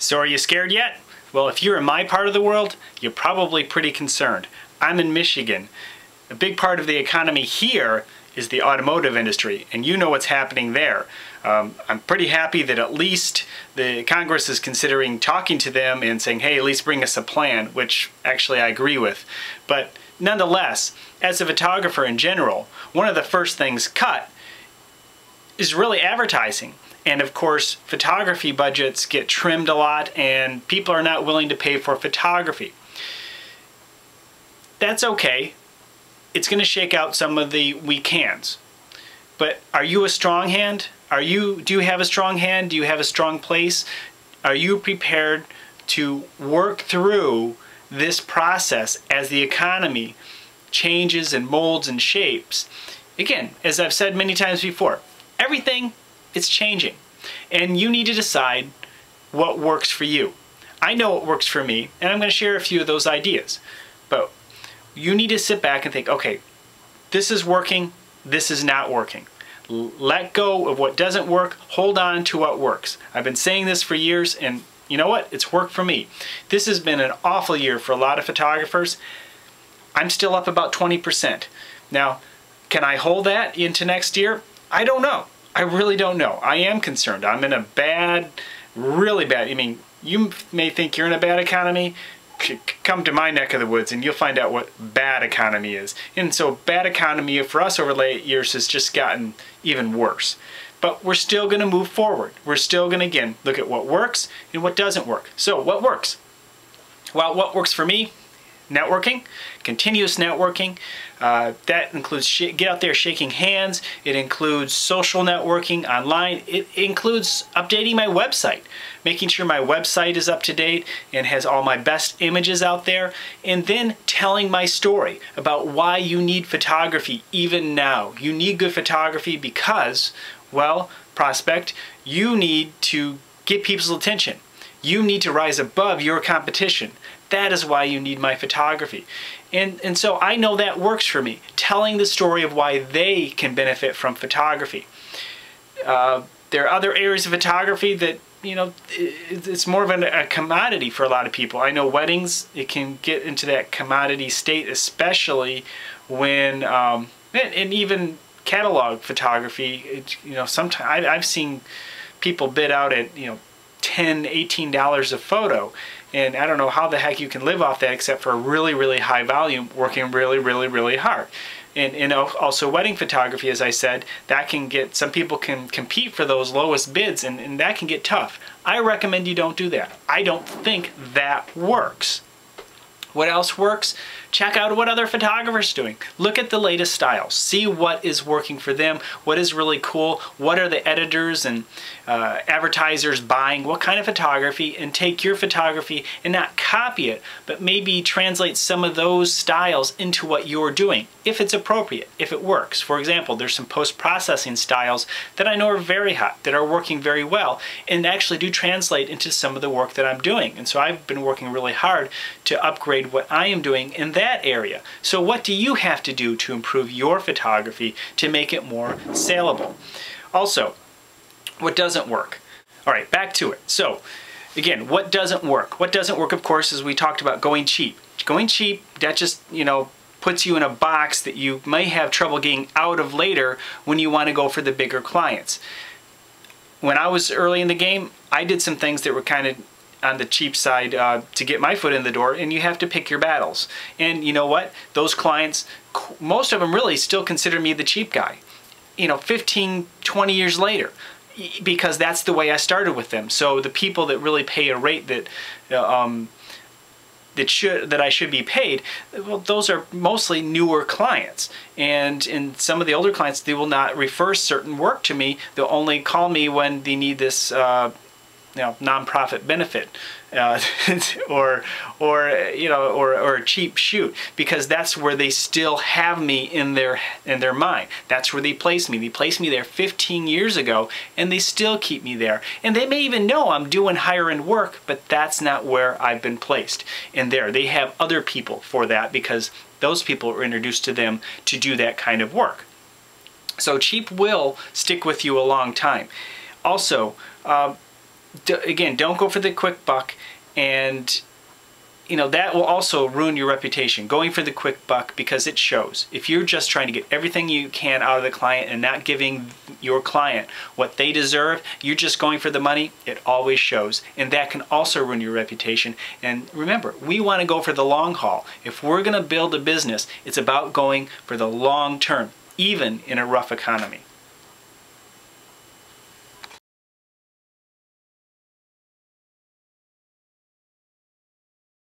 So are you scared yet? Well, if you're in my part of the world, you're probably pretty concerned. I'm in Michigan. A big part of the economy here is the automotive industry, and you know what's happening there. I'm pretty happy that at least the Congress is considering talking to them and saying, hey, at least bring us a plan, which actually I agree with. But nonetheless, as a photographer in general, one of the first things cut is really advertising. And of course, photography budgets get trimmed a lot and people are not willing to pay for photography. That's okay. It's going to shake out some of the weak hands. But are you a strong hand? Do you have a strong hand? Do you have a strong place? Are you prepared to work through this process as the economy changes and molds and shapes? Again, as I've said many times before, everything is changing, and you need to decide what works for you. I know what works for me, and I'm going to share a few of those ideas. But you need to sit back and think, okay, this is working, this is not working. Let go of what doesn't work, hold on to what works. I've been saying this for years, and you know what? It's worked for me. This has been an awful year for a lot of photographers. I'm still up about 20%. Now, can I hold that into next year? I don't know. I really don't know. I am concerned. I'm in a bad, really bad, I mean, you may think you're in a bad economy. Come to my neck of the woods and you'll find out what bad economy is. And so bad economy for us over late years has just gotten even worse. But we're still going to move forward. We're still going to, again, look at what works and what doesn't work. So what works? Well, what works for me? Networking, continuous networking. That includes get out there shaking hands. It includes social networking online. It includes updating my website, making sure my website is up to date and has all my best images out there, and then telling my story about why you need photography even now. You need good photography because, well, prospect, you need to get people's attention. You need to rise above your competition. That is why you need my photography. And so I know that works for me, telling the story of why they can benefit from photography. There are other areas of photography that, you know, it's more of a commodity for a lot of people. I know weddings, it can get into that commodity state, especially when, and even catalog photography, you know, sometimes I've seen people bid out at, you know, $10, $18 a photo, and I don't know how the heck you can live off that except for a really, really high volume, working really, really, really hard. And also wedding photography, as I said, that can get, some people can compete for those lowest bids, and that can get tough. I recommend you don't do that. I don't think that works. What else works? Check out what other photographers are doing. Look at the latest styles. See what is working for them, what is really cool, what are the editors and advertisers buying, what kind of photography, and take your photography and not copy it, but maybe translate some of those styles into what you're doing, if it's appropriate, if it works. For example, there's some post-processing styles that I know are very hot, that are working very well, and actually do translate into some of the work that I'm doing. And so I've been working really hard to upgrade what I am doing in that area. So what do you have to do to improve your photography to make it more saleable? Also, what doesn't work? All right, back to it. So again, what doesn't work? What doesn't work, of course, is we talked about going cheap. Going cheap, that just, you know, puts you in a box that you may have trouble getting out of later when you want to go for the bigger clients. When I was early in the game, I did some things that were kind of on the cheap side to get my foot in the door, and you have to pick your battles. And you know what? Those clients, most of them really still consider me the cheap guy, you know, 15, 20 years later, because that's the way I started with them. So the people that really pay a rate that that I should be paid, well, those are mostly newer clients. And in some of the older clients, they will not refer certain work to me. They'll only call me when they need this you know, nonprofit benefit, or a cheap shoot, because that's where they still have me in their mind. That's where they place me. They placed me there 15 years ago, and they still keep me there. And they may even know I'm doing higher end work, but that's not where I've been placed. And there, they have other people for that because those people were introduced to them to do that kind of work. So cheap will stick with you a long time. Also, again, don't go for the quick buck, and that will also ruin your reputation, going for the quick buck, because it shows. If you're just trying to get everything you can out of the client and not giving your client what they deserve, you're just going for the money, it always shows. And that can also ruin your reputation. And remember, we want to go for the long haul. If we're going to build a business, it's about going for the long term, even in a rough economy.